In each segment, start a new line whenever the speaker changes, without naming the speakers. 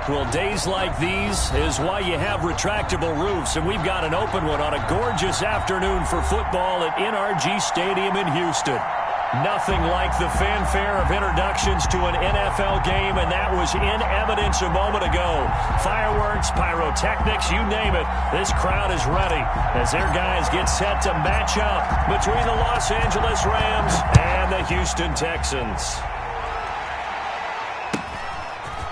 Well, days like these is why you have retractable roofs, and we've got an open one on a gorgeous afternoon for football at NRG Stadium in Houston. Nothing like the fanfare of introductions to an NFL game, and that was in evidence a moment ago. Fireworks, pyrotechnics, you name it. This crowd is ready as their guys get set to match up between the Los Angeles Rams and the Houston Texans.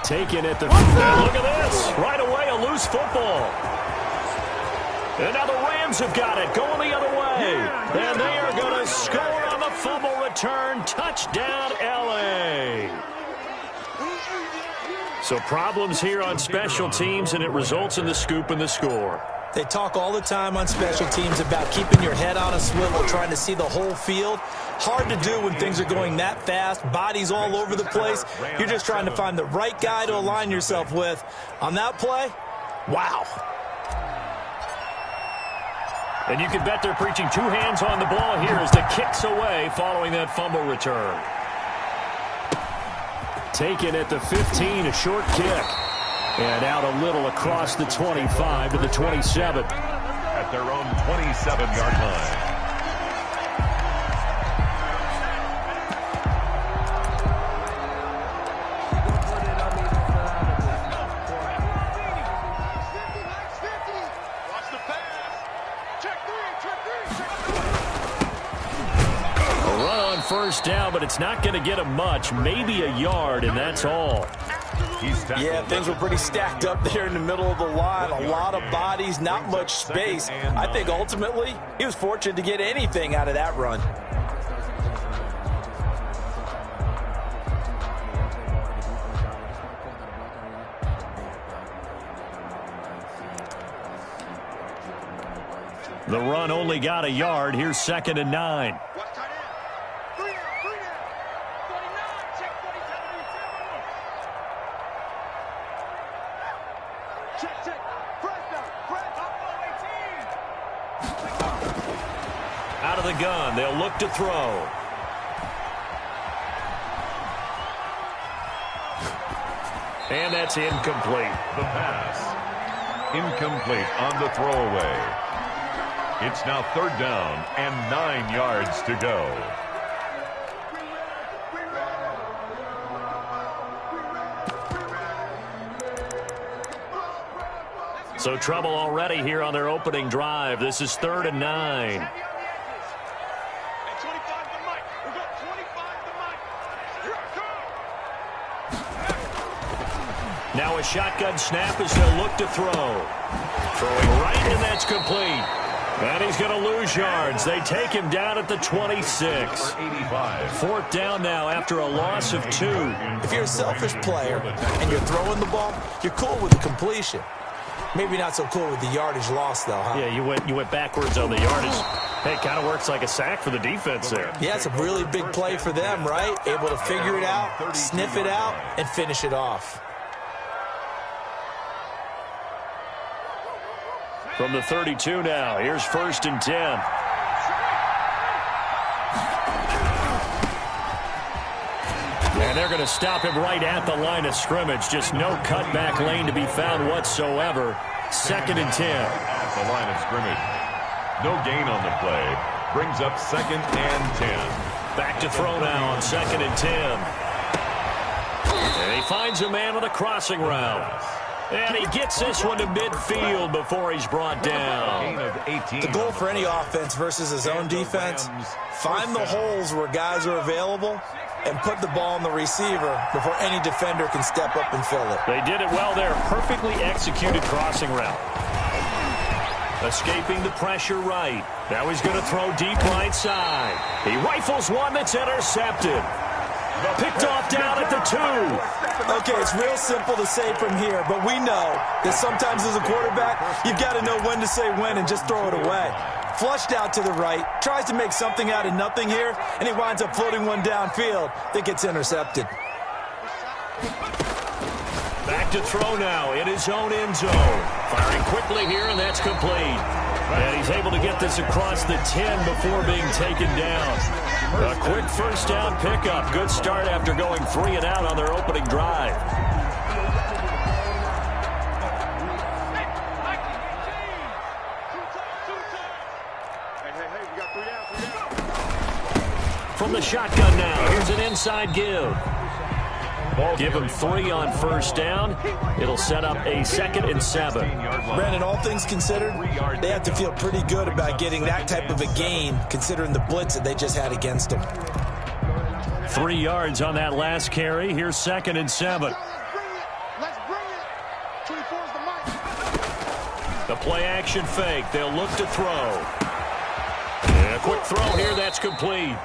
Taken at the... And look at this. Right away, a loose football. And now the Rams have got it, going the other way. And they are going to score on the fumble return. Touchdown, L.A. So problems here on special teams, and it results in the scoop and the score.
They talk all the time on special teams about keeping your head on a swivel, trying to see the whole field. Hard to do when things are going that fast, bodies all over the place. You're just trying to find the right guy to align yourself with. On that play, wow.
And you can bet they're preaching two hands on the ball here as the kick's away following that fumble return. Taken at the 15, a short kick. And out a little across the 25 to the 27.
At their own 27-yard line.
First down, but it's not going to get him much. Maybe a yard, and that's all.
Yeah, things were pretty stacked up there in the middle of the line. A lot of bodies, not much space. I think ultimately he was fortunate to get anything out of that run.
The run only got a yard. Here's 2nd and 9. Out of the gun, they'll look to throw. And that's incomplete.
The pass. Incomplete on the throwaway. It's now 3rd down and 9 yards to go.
So trouble already here on their opening drive. This is 3rd and 9. Now a shotgun snap as they'll look to throw. Throwing right, and that's complete. And he's going to lose yards. They take him down at the 26. 4th down now after a loss of 2.
If you're a selfish player and you're throwing the ball, you're cool with the completion. Maybe not so cool with the yardage loss, though, huh?
Yeah, you went backwards on the yardage. Hey, it kind of works like a sack for the defense there.
Yeah, it's a really big play for them, right? Able to figure it out, sniff it out, and finish it off.
From the 32 now, here's 1st and 10. And they're going to stop him right at the line of scrimmage. Just no cutback lane to be found whatsoever. 2nd and 10.
At the line of scrimmage. No gain on the play. Brings up 2nd and 10.
Back to throw now on 2nd and 10. And he finds a man with a crossing route. And he gets this one to midfield before he's brought down.
The goal for any offense versus his own defense, find the holes where guys are available and put the ball on the receiver before any defender can step up and fill it.
They did it well there. Perfectly executed crossing route. Escaping the pressure right. Now he's going to throw deep right side. He rifles one that's intercepted. Picked off down at the 2.
Okay, it's real simple to say from here, but we know that sometimes as a quarterback, you've got to know when to say when and just throw it away. Flushed out to the right, tries to make something out of nothing here, and he winds up floating one downfield that gets intercepted.
Back to throw now in his own end zone. Firing quickly here, and that's complete. And he's able to get this across the 10 before being taken down. A quick 1st down pickup. Good start after going 3 and out on their opening drive. shotgun now. Here's an inside give. Give him 3 on first down. It'll set up a 2nd and 7.
Brandon, all things considered, they have to feel pretty good about getting that type of a gain, considering the blitz that they just had against them.
3 yards on that last carry. Here's 2nd and 7. The play action fake. They'll look to throw. And a quick throw here. That's complete.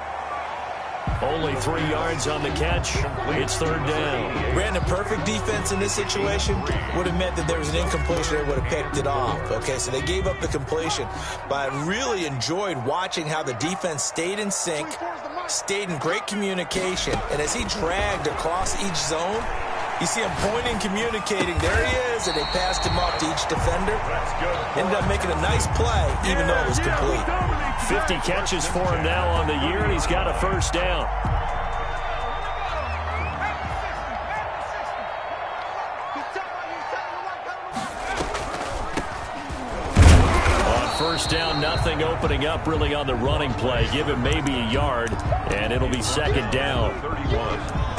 Only 3 yards on the catch. It's 3rd down.
Brandon, perfect defense in this situation would have meant that there was an incompletion. They would have picked it off. Okay, so they gave up the completion. But I really enjoyed watching how the defense stayed in sync, stayed in great communication. And as he dragged across each zone, you see him pointing, communicating. There he is, and they passed him off to each defender. Ended up making a nice play, even though it was complete.
50 catches for him now on the year, and he's got a 1st down. On 1st down, nothing opening up really on the running play. Give him maybe a yard, and it'll be 2nd down.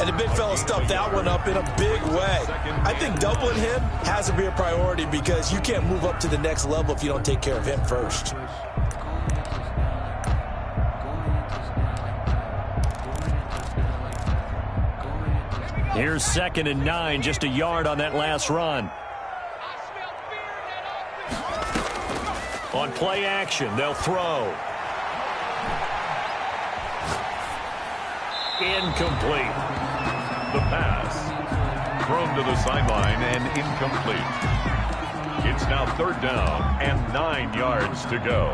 And the big fella stuffed that one up in a big way. I think doubling him has to be a priority because you can't move up to the next level if you don't take care of him first.
Here's 2nd and 9, just a yard on that last run. On play action, they'll throw. Incomplete.
The pass. Thrown to the sideline and incomplete. It's now 3rd down and 9 yards to go.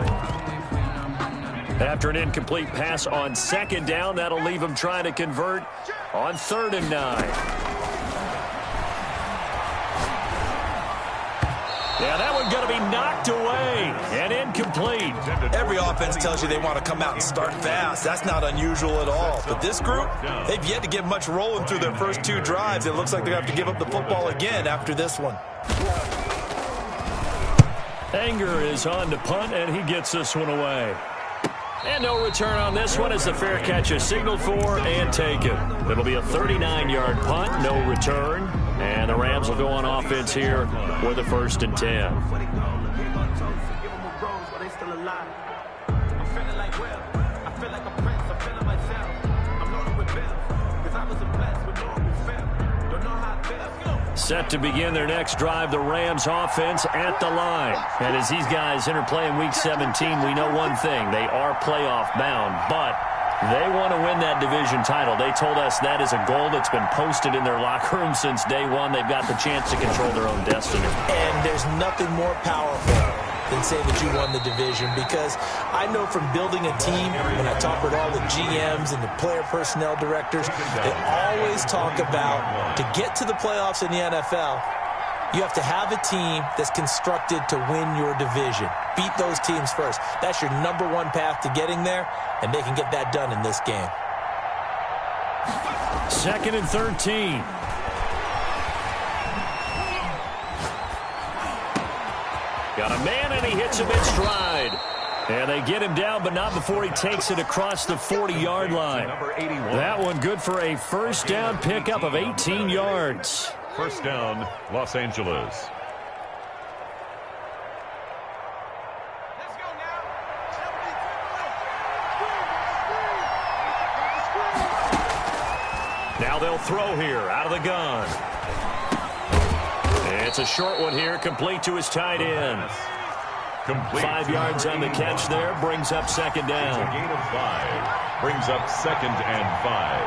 After an incomplete pass on 2nd down, that'll leave him trying to convert on 3rd and 9. Yeah, that one's going to be knocked away and incomplete.
Every offense tells you they want to come out and start fast. That's not unusual at all. But this group, they've yet to get much rolling through their first 2 drives. It looks like they're going to have to give up the football again after this one.
Anger is on to punt, and he gets this one away. And no return on this one as the fair catch is signaled for and taken. It'll be a 39-yard punt, no return. And the Rams will go on offense here with a 1st and 10. Set to begin their next drive, the Rams offense at the line. And as these guys interplay in Week 17, we know one thing. They are playoff bound, but they want to win that division title. They told us that is a goal that's been posted in their locker room since day one. They've got the chance to control their own destiny.
And there's nothing more powerful than say that you won the division, because I know from building a team, when I talk with all the GMs and the player personnel directors, they always talk about to get to the playoffs in the NFL, you have to have a team that's constructed to win your division. Beat those teams first. That's your #1 path to getting there, and they can get that done in this game.
2nd and 13. Got a man, and he hits him in stride. And they get him down, but not before he takes it across the 40-yard line. That one good for a 1st down pickup of 18 yards.
1st down, Los Angeles.
Now they'll throw here out of the gun. It's a short one here, complete to his tight end.
Complete.
5 yards on the catch there, brings up 2nd down.
It's a gain of 5, brings up 2nd and 5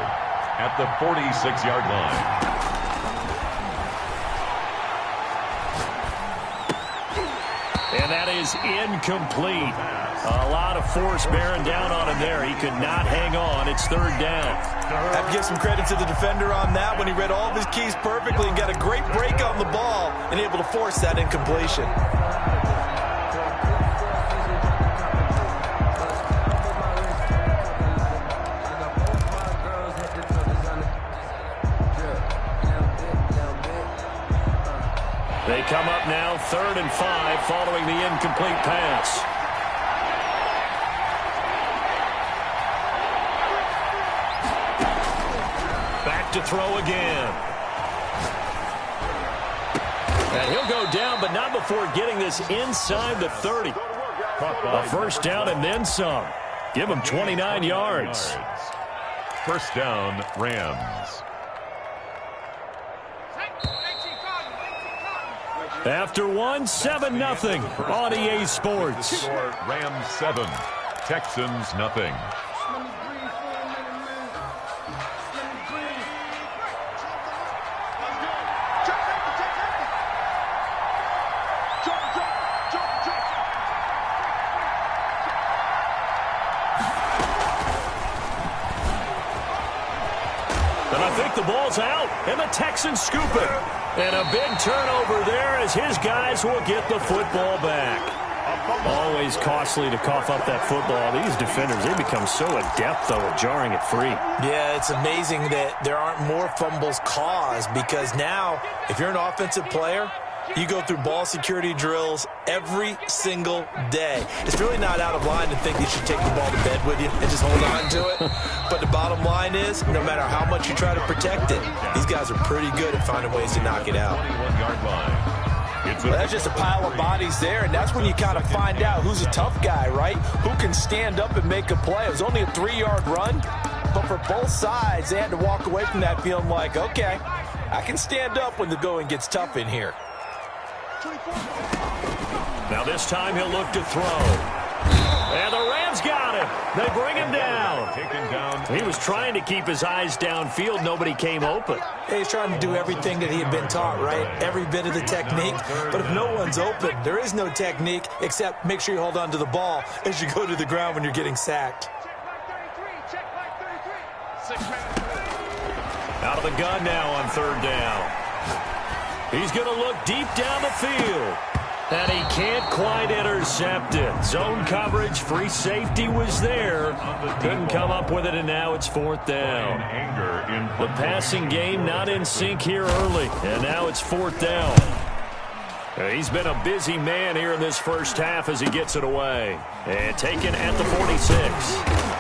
at the 46-yard line.
And that is incomplete. A lot of force bearing down on him there. He could not hang on. It's 3rd down.
I have to give some credit to the defender on that when he read all of his keys perfectly and got a great break on the ball and able to force that incompletion.
They come up now 3rd and 5 following the incomplete pass. to throw again. And he'll go down, but not before getting this inside the 30. A first down and then some. Give him 29 yards.
First down, Rams.
After one, 7-0 on EA Sports.
Rams 7, Texans nothing.
And I think the ball's out, and the Texans scoop it. And a big turnover there as his guys will get the football back. Always costly to cough up that football. These defenders, they become so adept, though, at jarring it free.
Yeah, it's amazing that there aren't more fumbles caused because now, if you're an offensive player, you go through ball security drills every single day. It's really not out of line to think you should take the ball to bed with you and just hold on to it. But the bottom line is, no matter how much you try to protect it, these guys are pretty good at finding ways to knock it out.
21-yard line.
Well, that's just a pile of bodies there, and that's when you kind of find out who's a tough guy, right? Who can stand up and make a play. It was only a 3-yard run, but for both sides, they had to walk away from that feeling like, okay, I can stand up when the going gets tough in here.
Now this time he'll look to throw. And the Rams got him. They bring him down.
Taken down.
He was trying to keep his eyes downfield. Nobody came open.
Hey, he's trying to do everything that he had been taught, right? Every bit of the technique. But if no one's open, there is no technique except make sure you hold on to the ball as you go to the ground when you're getting sacked.
Out of the gun now on third down. He's going to look deep down the field. And he can't quite intercept it. Zone coverage, free safety was there. Couldn't come up with it, and now it's fourth down. The passing game not in sync here early, and now it's fourth down. He's been a busy man here in this first half as he gets it away. And taken at the 46.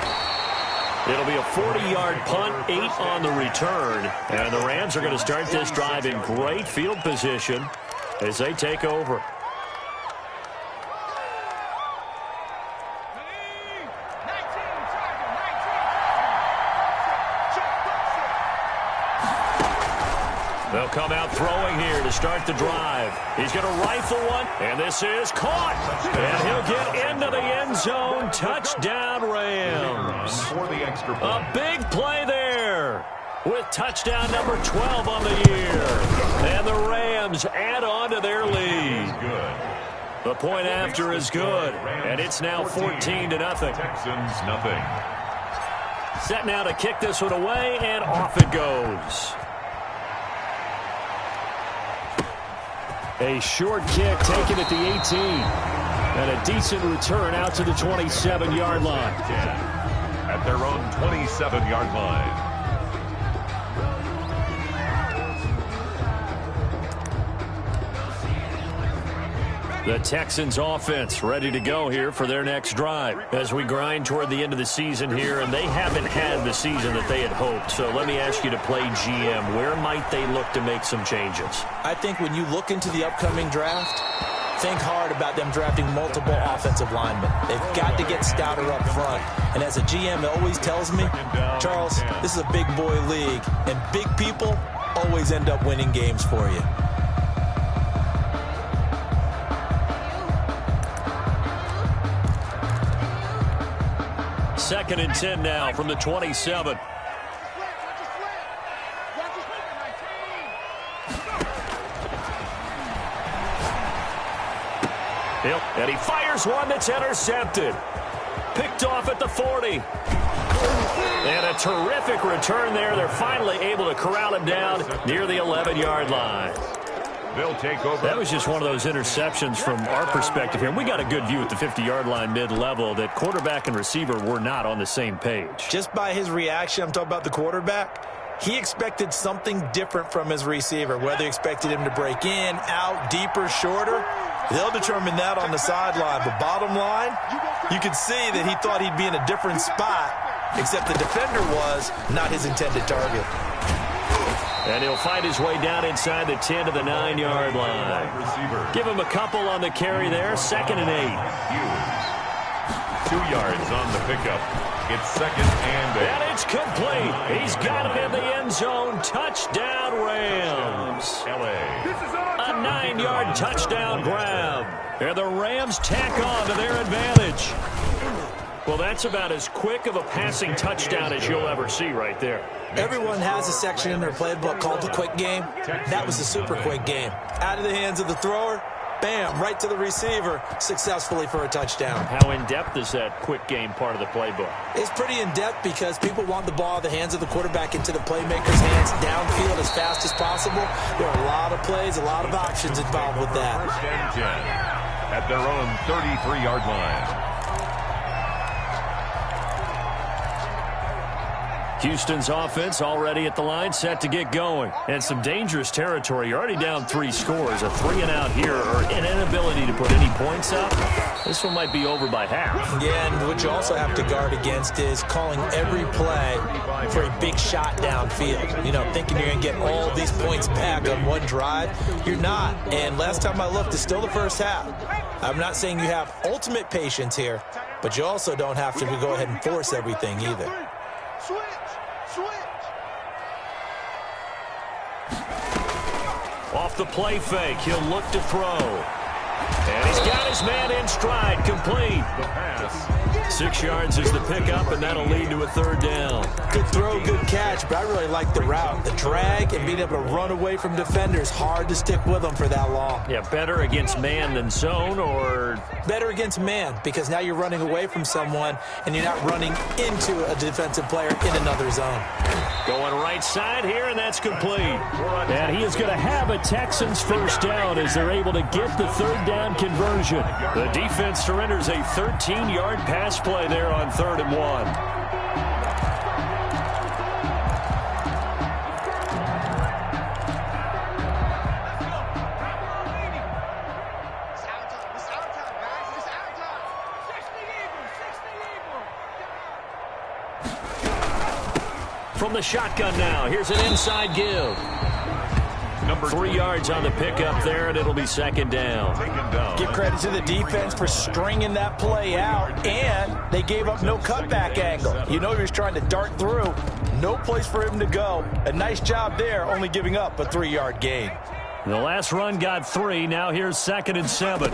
It'll be a 40-yard punt, 8 on the return. And the Rams are going to start this drive in great field position as they take over. They'll come out throwing here to start the drive. He's going to rifle one, and this is caught. And he'll get into the end zone. Touchdown, Rams. A big play there with touchdown number 12 on the year. And the Rams add on to their lead. The point after is good, and it's now 14-0.
Texans nothing.
Set now to kick this one away, and off it goes. A short kick taken at the 18. And a decent return out to the 27-yard line.
At their own 27-yard line.
The Texans offense ready to go here for their next drive as we grind toward the end of the season here, and they haven't had the season that they had hoped. So let me ask you to play GM. Where might they look to make some changes?
I think when you look into the upcoming draft, think hard about them drafting multiple offensive linemen. They've got to get stouter up front. And as a GM always tells me, Charles, this is a big boy league, and big people always end up winning games for you.
Second and 10 now from the 27. And he fires one that's intercepted. Picked off at the 40. And a terrific return there. They're finally able to corral him down near the 11-yard line.
They'll take over.
That was just one of those interceptions from our perspective here. We got a good view at the 50-yard line mid-level that quarterback and receiver were not on the same page.
Just by his reaction, I'm talking about the quarterback, he expected something different from his receiver, whether he expected him to break in, out, deeper, shorter. They'll determine that on the sideline. But bottom line, you could see that he thought he'd be in a different spot, except the defender was not his intended target.
And he'll fight his way down inside the 10 to the 9-yard line. Give him a couple on the carry there. 2nd and 8.
2 yards on the pickup. It's 2nd and 8.
And it's complete. He's got it in the end zone. Touchdown, Rams. A 9-yard touchdown grab. And the Rams tack on to their advantage. Well, that's about as quick of a passing touchdown as you'll ever see right there.
Everyone has a section in their playbook called the quick game. That was the super quick game. Out of the hands of the thrower, bam, right to the receiver, successfully for a touchdown.
How in-depth is that quick game part of the playbook?
It's pretty in-depth because people want the ball out of the hands of the quarterback into the playmaker's hands downfield as fast as possible. There are a lot of plays, a lot of options involved with that.
1st and 10 at their own 33-yard line.
Houston's offense already at the line, set to get going. And some dangerous territory. You're already down 3 scores. A 3-and-out here, or an inability to put any points up. This one might be over by half.
Yeah, and what you also have to guard against is calling every play for a big shot downfield. You know, thinking you're going to get all these points back on one drive. You're not. And last time I looked, it's still the first half. I'm not saying you have ultimate patience here, but you also don't have to go ahead and force everything either.
Off the play fake, he'll look to throw. And he's got his man in stride, complete.
The pass.
6 yards is the pickup, and that'll lead to a 3rd down.
Good throw, good catch, but I really like the route. The drag and being able to run away from defenders, hard to stick with them for that long.
Yeah, better against man than zone, or?
Better against man, because now you're running away from someone, and you're not running into a defensive player in another zone.
Going right side here, and that's complete. And he is going to have a Texans 1st down as they're able to get the 3rd down conversion. The defense surrenders a 13-yard pass play there on 3rd and 1. From the shotgun now, here's an inside give. 3 yards on the pickup there, and it'll be 2nd down.
Give credit to the defense for stringing that play out, and they gave up no cutback angle. You know he was trying to dart through. No place for him to go. A nice job there, only giving up a 3-yard gain.
The last run got 3. Now here's 2nd and 7.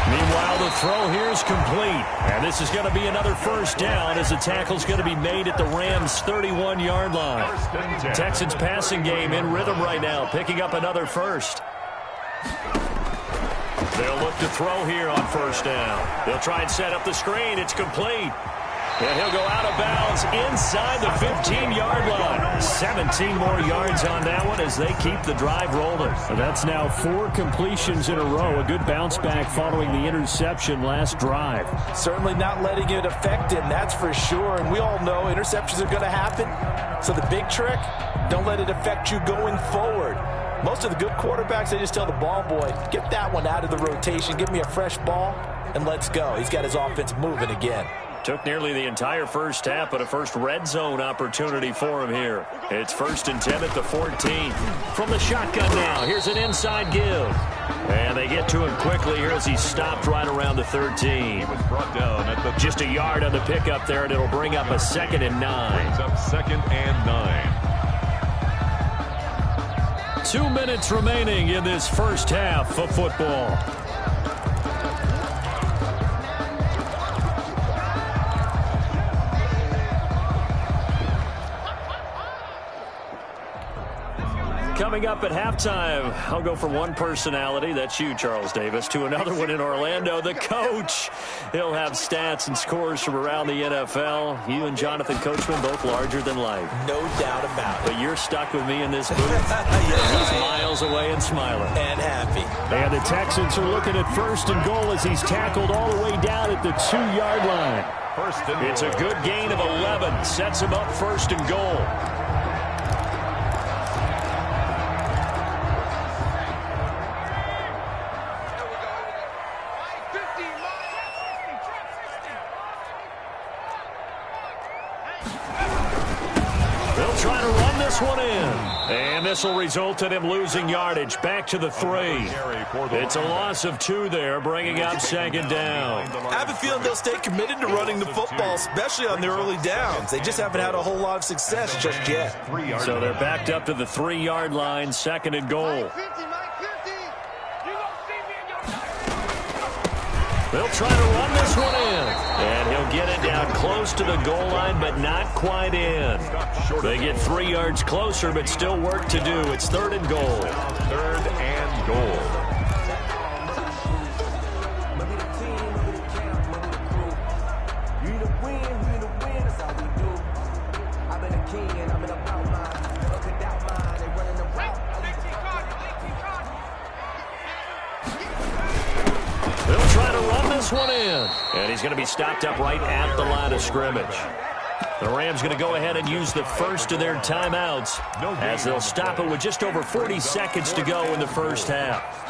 Meanwhile, the throw here is complete. And this is going to be another 1st down as the tackle's going to be made at the Rams' 31-yard line. Texans passing game in rhythm right now, picking up another 1st. They'll look to throw here on 1st down. They'll try and set up the screen. It's complete. And he'll go out of bounds inside the 15-yard line. 17 more yards on that one as they keep the drive rolling. And that's now 4 completions in a row. A good bounce back following the interception last drive.
Certainly not letting it affect him, that's for sure. And we all know interceptions are going to happen. So the big trick, don't let it affect you going forward. Most of the good quarterbacks, they just tell the ball boy, get that one out of the rotation, give me a fresh ball, and let's go. He's got his offense moving again.
Took nearly the entire first half, but a first red zone opportunity for him here. It's 1st and 10 at the 14. From the shotgun now, here's an inside give. And they get to him quickly here as he stopped right around the 13.
He was brought down at the
just a yard on the pickup there, and it'll bring up a 2nd and 9.
Brings up 2nd and 9.
2 minutes remaining in this first half of football. Coming up at halftime, I'll go from one personality, that's you, Charles Davis, to another one in Orlando, the coach. He'll have stats and scores from around the NFL. You and Jonathan Coachman, both larger than life.
No doubt about it.
But you're stuck with me in this booth. Yes, he's miles away and smiling.
And happy.
And the Texans are looking at 1st and goal as he's tackled all the way down at the 2-yard line. It's a good gain of 11. Sets him up 1st and goal. this one in. And this will result in him losing yardage back to the 3. It's a loss of 2 there, bringing up second down.
I have a feeling they'll stay committed to running the football, especially on the early downs. They just haven't had a whole lot of success just yet.
So they're backed up to the 3-yard line, second and goal. They'll try to run this one in. And he'll get it down close to the goal line, but not quite in. They get 3 yards closer, but still work to do. It's third and goal.
Third and goal.
They'll try to run this one in. And he's going to be stopped up right at the line of scrimmage. The Rams going to go ahead and use the first of their timeouts as they'll stop it with just over 40 seconds to go in the first half.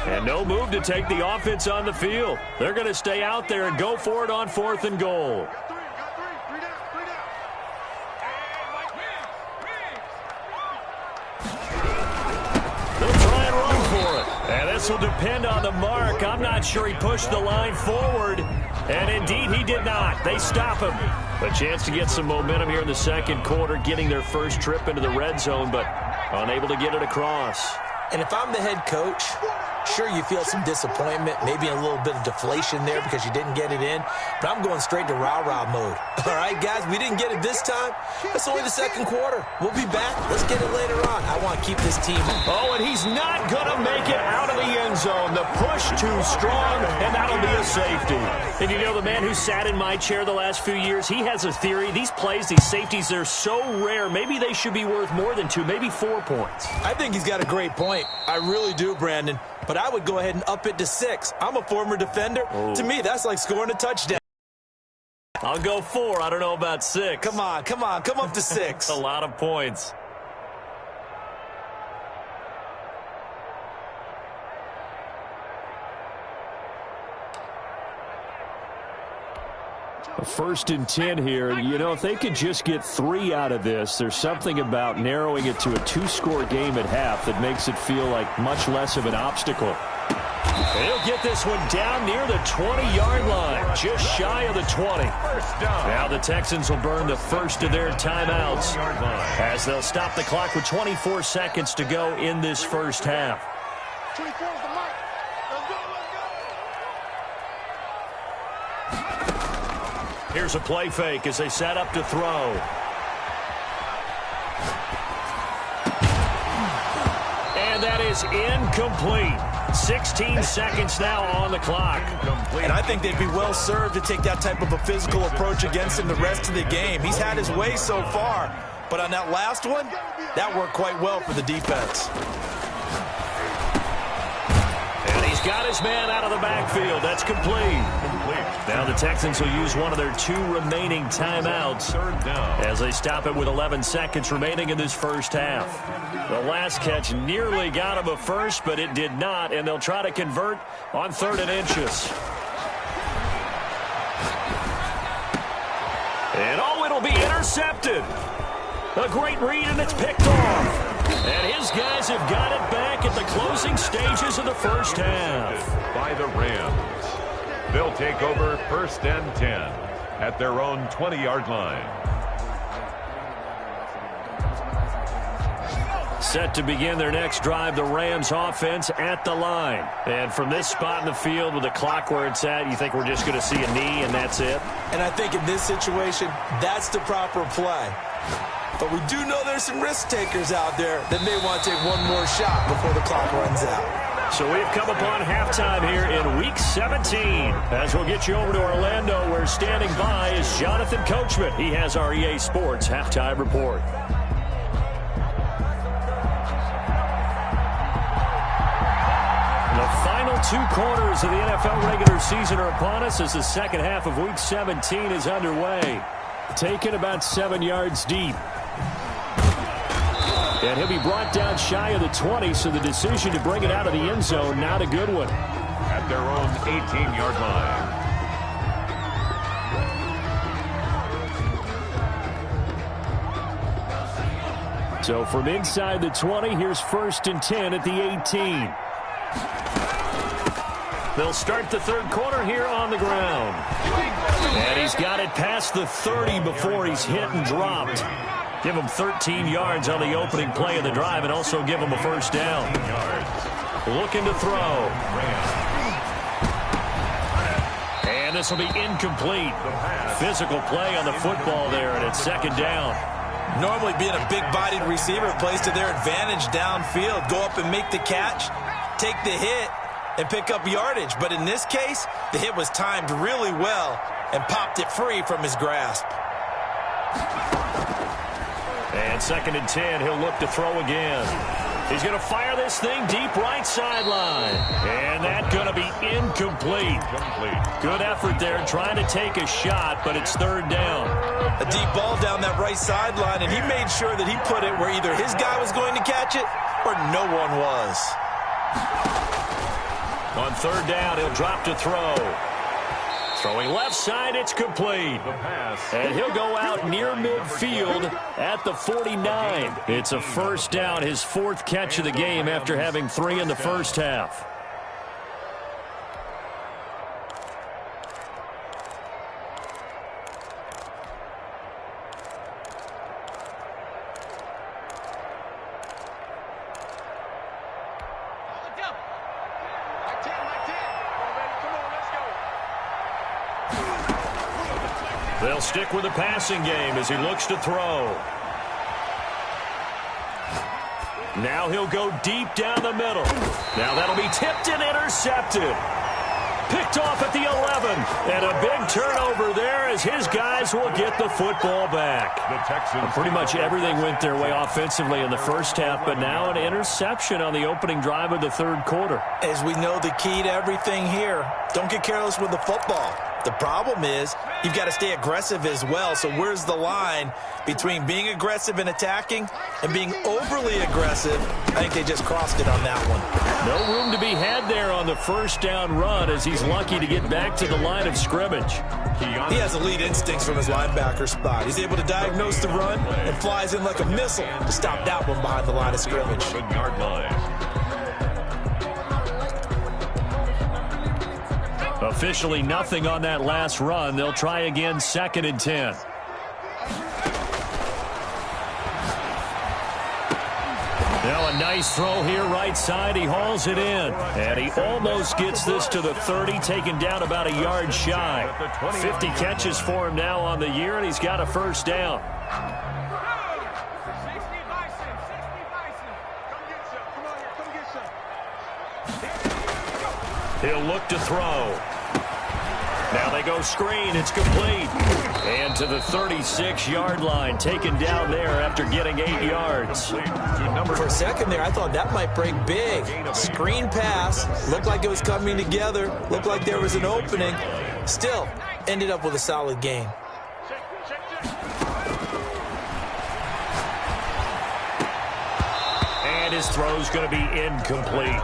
And no move to take the offense on the field. They're going to stay out there and go for it on fourth and goal. They'll try and run for it. And this will depend on the mark. I'm not sure he pushed the line forward. And indeed, he did not. They stop him. A chance to get some momentum here in the second quarter, getting their first trip into the red zone, but unable to get it across.
And if I'm the head coach, sure, you feel some disappointment, maybe a little bit of deflation there because you didn't get it in, but I'm going straight to rah-rah mode. All right, guys, we didn't get it this time. It's only the second quarter. We'll be back. Let's get it later on. I want to keep this team.
Oh, and he's not going to make it out of the end zone. The push too strong, and that'll be a safety. And you know, the man who sat in my chair the last few years, he has a theory. These plays, these safeties, they're so rare. Maybe they should be worth more than 2, maybe 4 points.
I think he's got a great point. I really do, Brandon. But I would go ahead and up it to 6. I'm a former defender.
Oh.
To me, that's like scoring a touchdown.
I'll go 4. I don't know about 6.
Come on. Come up to 6.
A lot of points. First and 10 here. You know, if they could just get 3 out of this, there's something about narrowing it to a 2-score game at half that makes it feel like much less of an obstacle. They'll get this one down near the 20-yard line, just shy of the 20. Now the Texans will burn the first of their timeouts as they'll stop the clock with 24 seconds to go in this first half. Here's a play fake as they set up to throw. And that is incomplete. 16 seconds now on the clock.
And I think they'd be well served to take that type of a physical approach against him the rest of the game. He's had his way so far. But on that last one, that worked quite well for the defense.
And he's got his man out of the backfield. That's complete. Now the Texans will use one of their 2 remaining timeouts as they stop it with 11 seconds remaining in this first half. The last catch nearly got him a first, but it did not, and they'll try to convert on 3rd and inches. And oh, it'll be intercepted. A great read, and it's picked off. And his guys have got it back at the closing stages of the first half.
By the Rams. They'll take over 1st and 10 at their own 20-yard line.
Set to begin their next drive, the Rams offense at the line. And from this spot in the field with the clock where it's at, you think we're just going to see a knee and that's it?
And I think in this situation, that's the proper play. But we do know there's some risk takers out there that may want to take one more shot before the clock runs out.
So we've come upon halftime here in Week 17. As we'll get you over to Orlando, where standing by is Jonathan Coachman. He has our EA Sports Halftime Report. The final 2 quarters of the NFL regular season are upon us as the second half of Week 17 is underway. Taken about 7 yards deep. And he'll be brought down shy of the 20, so the decision to bring it out of the end zone, not a good one.
At their own 18-yard line.
So from inside the 20, here's 1st and 10 at the 18. They'll start the third quarter here on the ground. And he's got it past the 30 before he's hit and dropped. Give him 13 yards on the opening play of the drive and also give him a first down. Looking to throw. And this will be incomplete. Physical play on the football there, and it's 2nd down.
Normally being a big-bodied receiver plays to their advantage downfield. Go up and make the catch, take the hit, and pick up yardage. But in this case, the hit was timed really well and popped it free from his grasp.
And 2nd and 10, he'll look to throw again. He's going to fire this thing deep right sideline. And that's going to be incomplete. Good effort there trying to take a shot, but it's 3rd down.
A deep ball down that right sideline, and he made sure that he put it where either his guy was going to catch it or no one was.
On 3rd down, he'll drop to throw. Throwing left side, it's complete. And he'll go out near midfield at the 49. It's a 1st down, his 4th catch of the game after having 3 in the first half. They'll stick with the passing game as he looks to throw. Now he'll go deep down the middle. Now that'll be tipped and intercepted. Picked off at the 11. And a big turnover there as his guys will get the football back.
The Texans.
Pretty much everything went their way offensively in the first half, but now an interception on the opening drive of the 3rd quarter.
As we know, the key to everything here, don't get careless with the football. The problem is you've got to stay aggressive as well. So where's the line between being aggressive and attacking and being overly aggressive? I think they just crossed it on that one.
No room to be had there on the 1st down run as he's lucky to get back to the line of scrimmage.
He has elite instincts from his linebacker spot. He's able to diagnose the run and flies in like a missile to stop that one behind the line of scrimmage.
7-yard line.
Officially nothing on that last run. They'll try again 2nd and 10. Now a nice throw here right side. He hauls it in. And he almost gets this to the 30, taken down about a yard shy. 50 catches for him now on the year, and he's got a 1st down. He'll look to throw. Now they go screen. It's complete. And to the 36-yard line, taken down there after getting 8 yards.
For a second there, I thought that might break big. Screen pass. Looked like it was coming together. Looked like there was an opening. Still, ended up with a solid gain.
And his throw's going to be incomplete.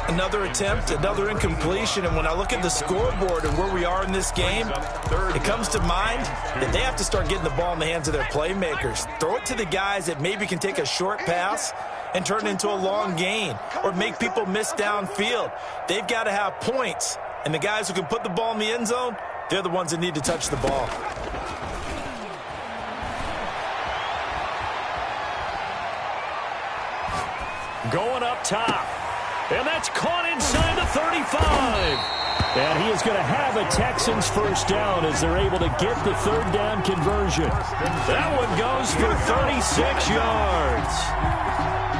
Another attempt, another incompletion, and when I look at the scoreboard and where we are in this game, it comes to mind that they have to start getting the ball in the hands of their playmakers. Throw it to the guys that maybe can take a short pass and turn it into a long gain or make people miss downfield. They've got to have points, and the guys who can put the ball in the end zone, they're the ones that need to touch the ball.
Going up top. And that's caught inside the 35. And he is going to have a Texans 1st down as they're able to get the 3rd down conversion. That one goes for 36 yards.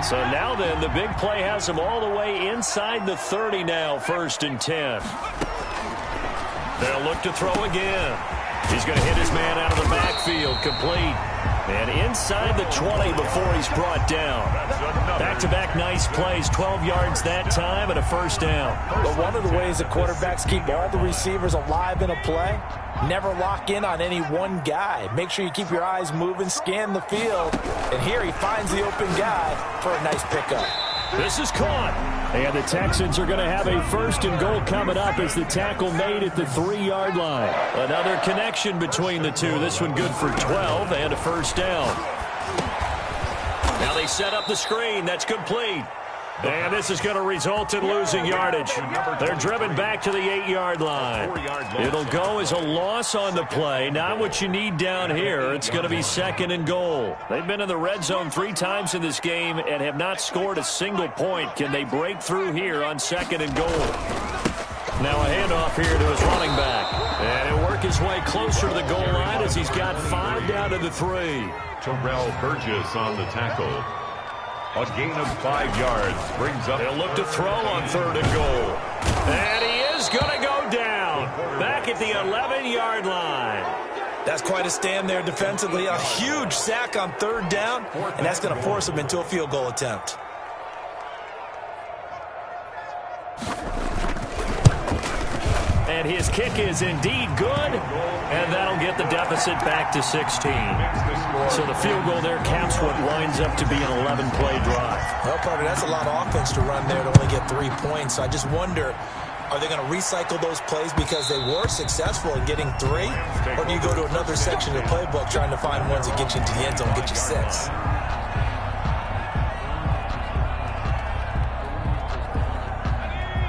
So now then, the big play has him all the way inside the 30 now, 1st and 10. They'll look to throw again. He's going to hit his man out of the backfield, complete. And inside the 20 before he's brought down. Back back-to-back nice plays, 12 yards that time and a first down.
But one of the ways the quarterbacks keep all the receivers alive in a play, never lock in on any one guy. Make sure you keep your eyes moving, scan the field. And here he finds the open guy for a nice pickup.
This is caught. And the Texans are going to have a first and goal coming up as the tackle made at the 3-yard line. Another connection between the two. This one good for 12 and a first down. Now they set up the screen. That's complete. And this is going to result in losing yardage. They're driven back to the 8-yard line. It'll go as a loss on the play. Not what you need down here. It's going to be second and goal. They've been in the red zone 3 times in this game and have not scored a single point. Can they break through here on second and goal? Now a handoff here to his running back. And he'll work his way closer to the goal line as he's got 5 down to the 3.
Terrell Burgess on the tackle. A gain of 5 yards brings up.
They'll look to throw on third and goal. And he is going to go down. Back at the 11-yard line.
That's quite a stand there defensively. A huge sack on third down. And that's going to force him into a field goal attempt.
And his kick is indeed good. And that'll get the deficit back to 16. So the field goal there caps what winds up to be an 11-play drive.
Well, partner, that's a lot of offense to run there to only get 3 points. So I just wonder, are they going to recycle those plays because they were successful in getting 3? Or do you go to another section of the playbook trying to find ones that get you into the end zone and get you 6?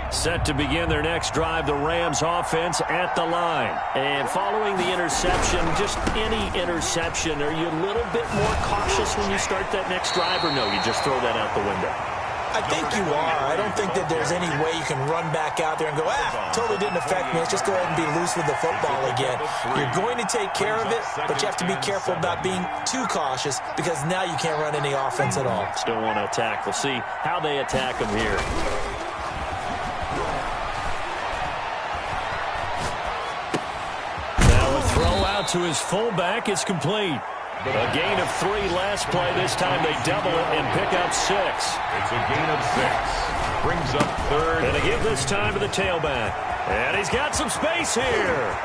Set to begin their next drive, the Rams offense at the line. And following the interception, just any interception, are you a little bit more cautious when you start that next drive, or no, you just throw that out the window?
I think you are. I don't think that there's any way you can run back out there and go, totally didn't affect me. Let's just go ahead and be loose with the football again. You're going to take care of it, but you have to be careful about being too cautious because now you can't run any offense at all.
Still want to attack. We'll see how they attack them here. To his fullback, it's complete. A gain of 3 last play. This time they double it and pick up 6.
It's a gain of 6. Brings up third.
And they give this time to the tailback. And he's got some space here.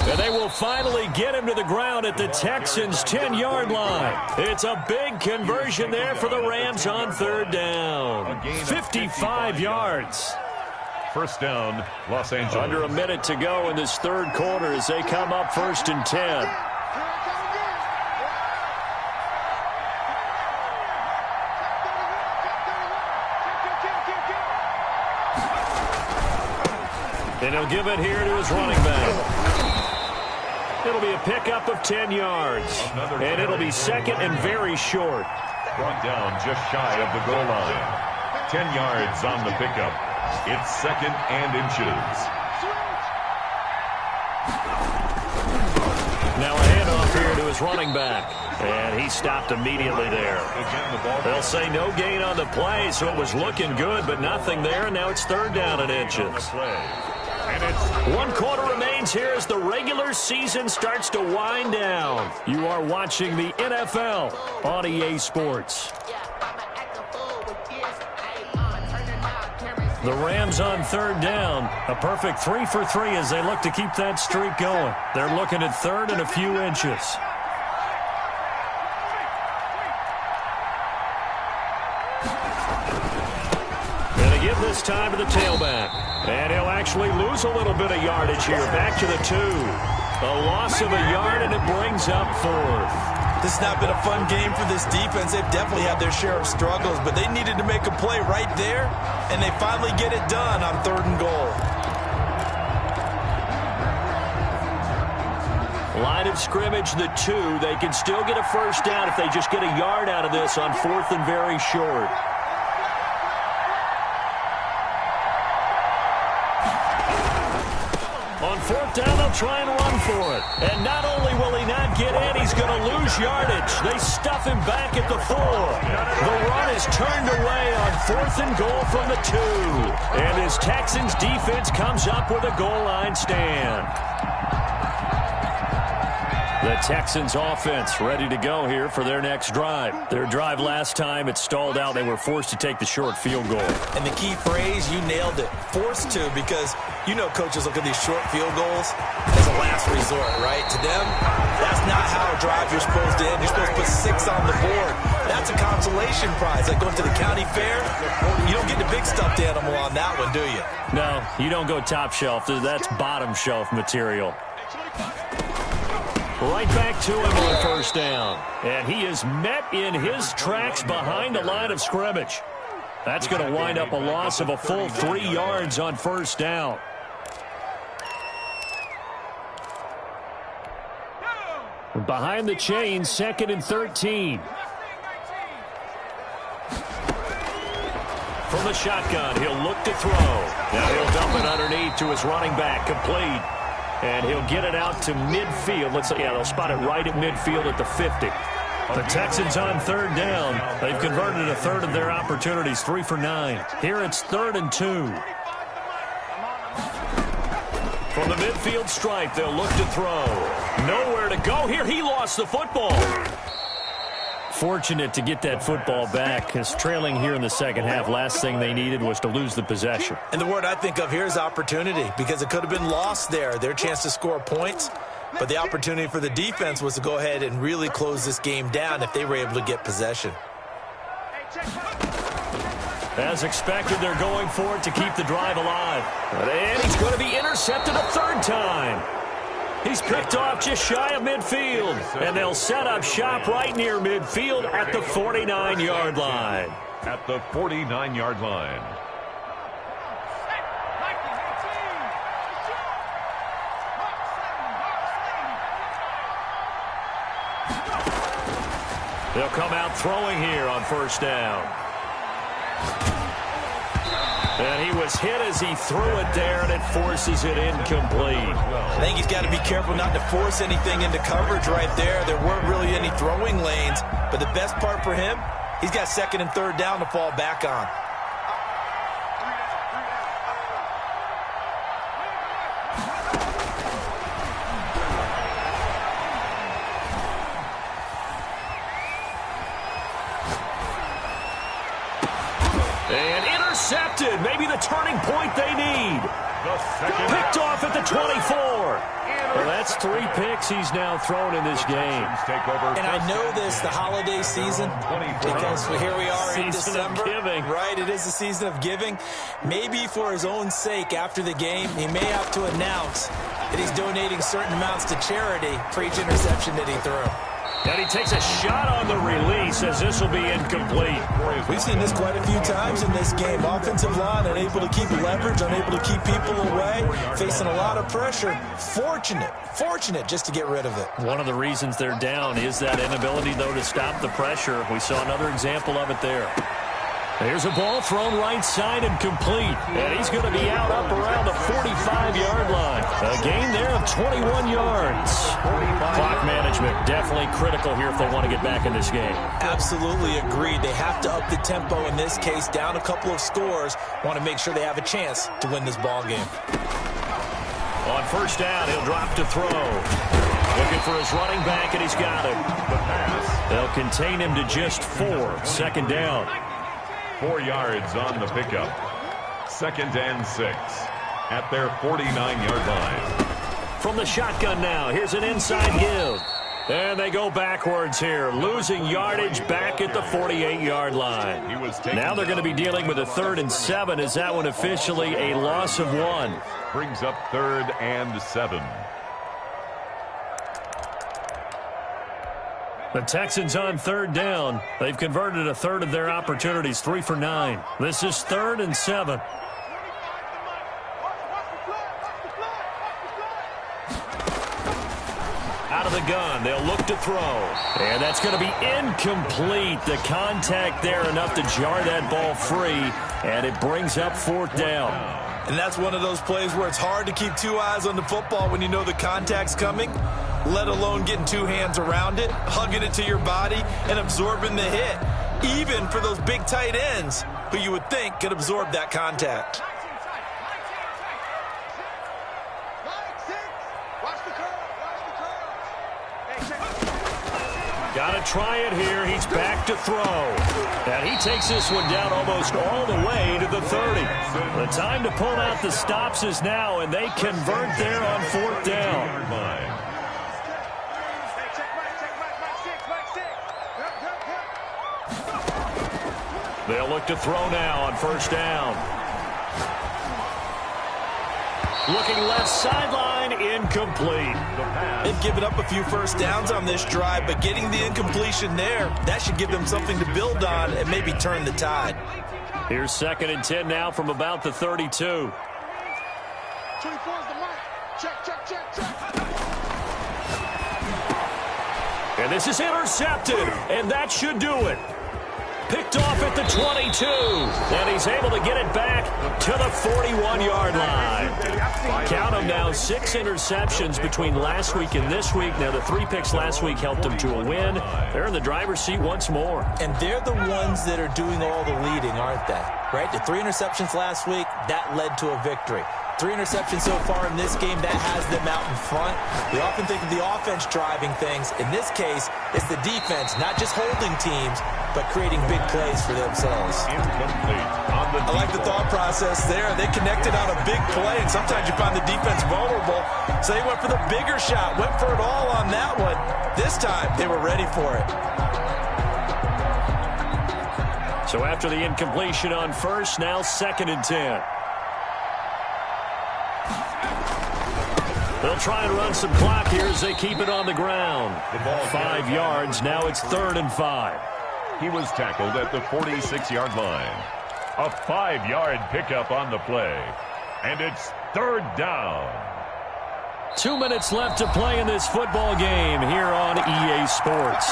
And they will finally get him to the ground at the Texans' 10-yard line. It's a big conversion there for the Rams on third down. 55 yards.
First down, Los Angeles.
Under a minute to go in this third quarter as they come up 1st and 10. And he'll give it here to his running back. It'll be a pickup of 10 yards. And it'll be second and very short.
Brought down just shy of the goal line. 10 yards on the pickup. It's second and inches.
Now a handoff here to his running back. And he stopped immediately there. They'll say no gain on the play, so it was looking good, but nothing there. And now it's third down and inches. And it's 1 quarter remains here as the regular season starts to wind down. You are watching the NFL on EA Sports. The Rams on third down. A perfect 3 for 3 as they look to keep that streak going. They're looking at third and a few inches. And they give this time to the tailback. And he'll actually lose a little bit of yardage here. Back to the 2. A loss of a yard, and it brings up 4th.
This has not been a fun game for this defense. They've definitely had their share of struggles, but they needed to make a play right there, and they finally get it done on third and goal.
Line of scrimmage, the 2. They can still get a first down if they just get a yard out of this on 4th and very short. On 4th down, they'll try and run for it. And not only will he not get in, he's going to lose yardage. They stuff him back at the 4. The run is turned away on 4th and goal from the 2. And his Texans defense comes up with a goal line stand. The Texans offense ready to go here for their next drive. Their drive last time, it stalled out. They were forced to take the short field goal.
And the key phrase, you nailed it, forced to, because you know coaches look at these short field goals as a last resort, right? To them, that's not how a drive you're supposed to end. You're supposed to put 6 on the board. That's a consolation prize. Like going to the county fair, you don't get the big stuffed animal on that one, do you?
No, you don't go top shelf. That's bottom shelf material. Right back to him on first down. And he is met in his tracks behind the line of scrimmage. That's going to wind up a loss of a full 3 yards on first down. Behind the chains, 2nd and 13. From the shotgun, he'll look to throw. Now he'll dump it underneath to his running back, complete. And he'll get it out to midfield. They'll spot it right at midfield at the 50. The Texans on 3rd down. They've converted a third of their opportunities, 3 for 9. Here it's 3rd and 2. From the midfield stripe, they'll look to throw. Nowhere to go here. He lost the football. Fortunate to get that football back, because trailing here in the second half, last thing they needed was to lose the possession.
And the word I think of here is opportunity, because it could have been lost there, their chance to score points. But the opportunity for the defense was to go ahead and really close this game down if they were able to get possession.
As expected, they're going for it to keep the drive alive. And he's going to be intercepted a 3rd time. He's picked off just shy of midfield. And they'll set up shop right near midfield at the 49-yard line.
At the 49-yard line.
They'll come out throwing here on first down. And he was hit as he threw it there, and it forces it incomplete.
I think he's got to be careful not to force anything into coverage right there. There weren't really any throwing lanes, but the best part for him, he's got 2nd and 3rd down to fall back on.
And intercepted. Maybe the turning point they need. Picked off at the 24. Well, that's 3 picks he's now thrown in this game.
And I know this, the holiday season, because here we are in December. Right, it is the season of giving. Maybe for his own sake after the game, he may have to announce that he's donating certain amounts to charity for each interception that he threw.
And he takes a shot on the release as this will be incomplete.
We've seen this quite a few times in this game. Offensive line unable to keep leverage, unable to keep people away, facing a lot of pressure. Fortunate just to get rid of it.
One of the reasons they're down is that inability, though, to stop the pressure. We saw another example of it there. There's a ball thrown right side and complete. And he's going to be out up around the 45-yard line. A gain there of 21 yards. Clock management definitely critical here if they want to get back in this game.
Absolutely agreed. They have to up the tempo in this case, down a couple of scores. Want to make sure they have a chance to win this ball game.
On first down, he'll drop to throw. Looking for his running back, and he's got him. They'll contain him to just 4. 2nd down.
4 yards on the pickup. 2nd and 6 at their 49-yard line.
From the shotgun now, here's an inside give. And they go backwards here, losing yardage back at the 48-yard line. Now they're going to be dealing with a 3rd and 7. Is that one officially a loss of 1?
Brings up 3rd and 7.
The Texans on 3rd down. They've converted a third of their opportunities, 3 for 9. This is 3rd and 7. Out of the gun, they'll look to throw. And that's going to be incomplete. The contact there enough to jar that ball free, and it brings up 4th down.
And that's one of those plays where it's hard to keep 2 eyes on the football when you know the contact's coming, let alone getting 2 hands around it, hugging it to your body, and absorbing the hit, even for those big tight ends who you would think could absorb that contact.
to try it here. He's back to throw. And he takes this one down almost all the way to the 30. The time to pull out the stops is now, and they convert there on 4th down. They'll look to throw now on 1st down. Looking left sideline, incomplete.
They've given up a few first downs on this drive, but getting the incompletion there, that should give them something to build on and maybe turn the tide.
Here's 2nd and 10 now from about the 32.
24 is the mark. Check.
And this is intercepted, and that should do it. Picked off at the 22, and he's able to get it back to the 41-yard line. Count them now, 6 interceptions between last week and this week. Now, the 3 picks last week helped them to a win. They're in the driver's seat once more.
And they're the ones that are doing all the leading, aren't they? Right? The 3 interceptions last week, that led to a victory. 3 interceptions so far in this game, that has them out in front. We often think of the offense driving things. In this case, it's the defense, not just holding teams, but creating big plays for themselves. I like the thought process there. They connected on a big play, and sometimes you find the defense vulnerable. So they went for the bigger shot, went for it all on that one. This time, they were ready for it.
So after the incompletion on 1st, now 2nd and 10. They'll try and run some clock here as they keep it on the ground. 5 yards, now it's 3rd and 5.
He was tackled at the 46-yard line. A 5-yard pickup on the play. And it's 3rd down.
2 minutes left to play in this football game here on EA Sports.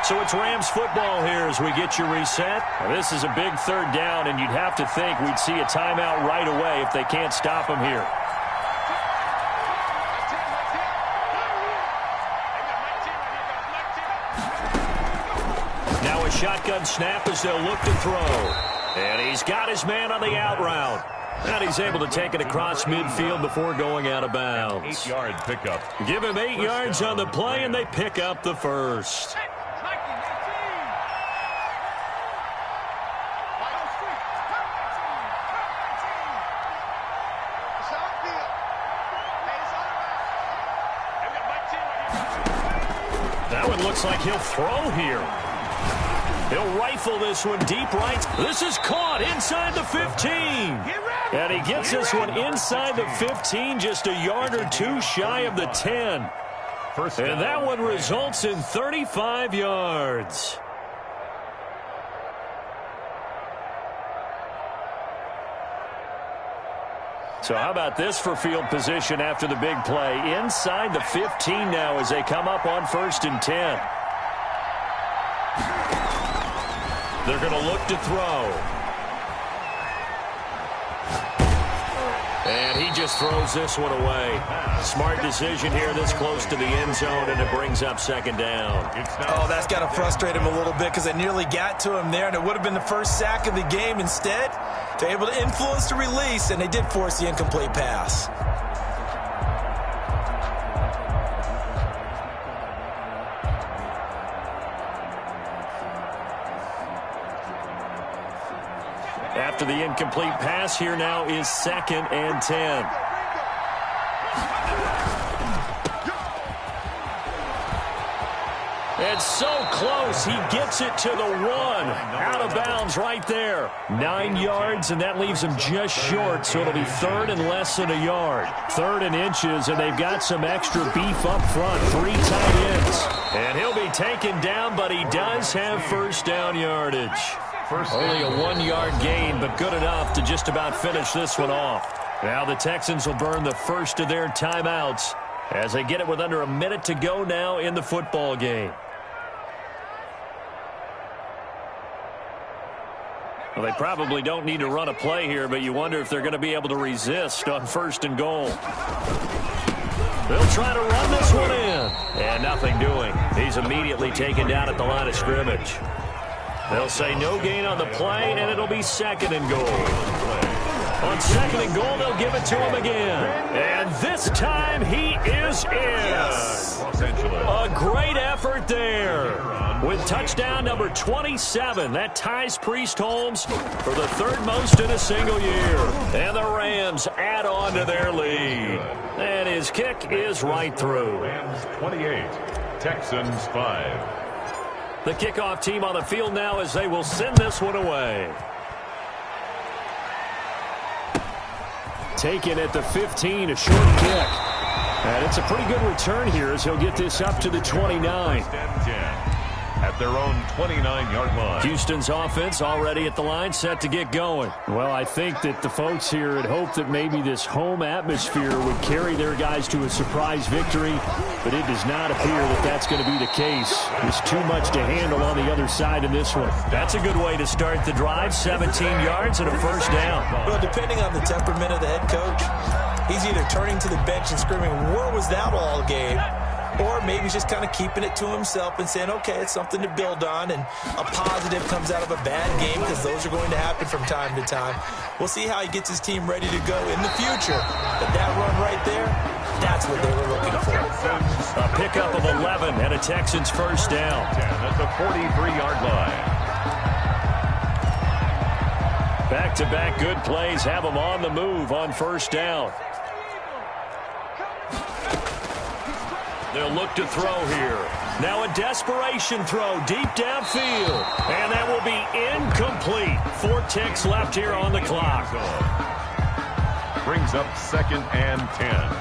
So it's Rams football here as we get you reset. Now, this is a big 3rd down, and you'd have to think we'd see a timeout right away if they can't stop them here. Now a shotgun snap as they'll look to throw. And he's got his man on the out route. And he's able to take it across midfield before going out of bounds.
8-yard pickup.
Give him 8 yards on the play, and they pick up the first. That one looks like he'll throw here. He'll rifle this one deep right. This is caught inside the 15. And he gets this one inside the 15, just a yard or two shy of the 10. And that one results in 35 yards. So how about this for field position after the big play? Inside the 15 now as they come up on 1st and 10. They're going to look to throw. And he just throws this one away. Smart decision here this close to the end zone, and it brings up 2nd down.
Oh, that's got to frustrate him a little bit because they nearly got to him there, and it would have been the first sack of the game. Instead, they're able to influence the release, and they did force the incomplete pass.
After the incomplete pass, here now is 2nd and 10. It's so close. He gets it to the 1. Out of bounds right there. 9 yards, and that leaves him just short, so it'll be 3rd and less than a yard. 3rd and inches, and they've got some extra beef up front. 3 tight ends. And he'll be taken down, but he does have 1st down yardage. Only a 1-yard gain, but good enough to just about finish this one off. Now the Texans will burn the first of their timeouts as they get it with under a minute to go now in the football game. Well, they probably don't need to run a play here, but you wonder if they're going to be able to resist on 1st and goal. They'll try to run this one in. And nothing doing. He's immediately taken down at the line of scrimmage. They'll say no gain on the play, and it'll be 2nd and goal. On 2nd and goal, they'll give it to him again. And this time he is in.
Yes.
Los Angeles.
A great effort there. With touchdown number 27, that ties Priest Holmes for the 3rd most in a single year. And the Rams add on to their lead. And his kick is right through.
Rams 28, Texans 5.
The kickoff team on the field now as they will send this one away. Taken at the 15, a short kick. And it's a pretty good return here as he'll get this up to the 29.
10 at their own 29-yard line.
Houston's offense already at the line, set to get going. Well, I think that the folks here had hoped that maybe this home atmosphere would carry their guys to a surprise victory, but it does not appear that that's going to be the case. There's too much to handle on the other side in this one. That's a good way to start the drive, 17 yards and a first down.
Well, depending on the temperament of the head coach, he's either turning to the bench and screaming, "Where was that all game?" Or maybe he's just kind of keeping it to himself and saying, okay, it's something to build on, and a positive comes out of a bad game because those are going to happen from time to time. We'll see how he gets his team ready to go in the future. But that run right there, that's what they were looking for.
A pickup of 11 and a Texans first down.
10 at the 43-yard line.
Back-to-back good plays have them on the move on first down. They'll look to throw here. Now a desperation throw deep downfield. And that will be incomplete. 4 ticks left here on the clock.
Brings up 2nd and 10.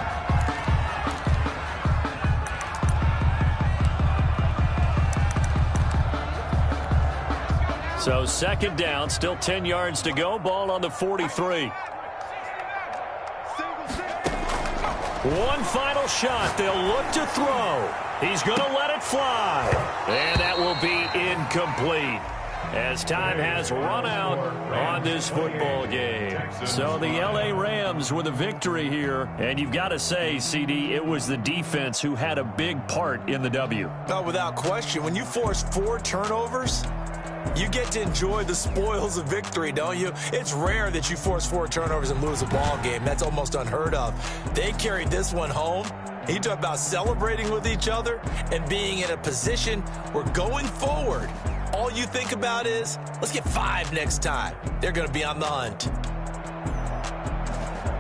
So 2nd down, still 10 yards to go. Ball on the 43. One final shot. They'll look to throw. He's going to let it fly. And that will be incomplete as time has run out on this football game. So the L.A. Rams with a victory here. And you've got to say, CD, it was the defense who had a big part in the W.
No, without question. When you force 4 turnovers, you get to enjoy the spoils of victory, don't you? It's rare that you force 4 turnovers and lose a ball game. That's almost unheard of. They carried this one home. You talk about celebrating with each other and being in a position where going forward, all you think about is, let's get 5 next time. They're going to be on the hunt.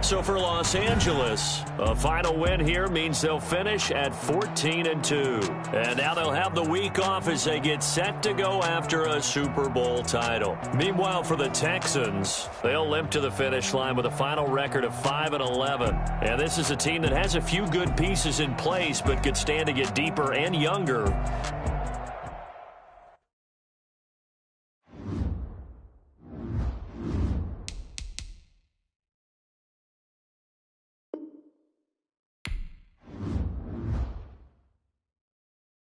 So for Los Angeles, a final win here means they'll finish at 14-2. And now they'll have the week off as they get set to go after a Super Bowl title. Meanwhile, for the Texans, they'll limp to the finish line with a final record of 5-11. And this is a team that has a few good pieces in place but could stand to get deeper and younger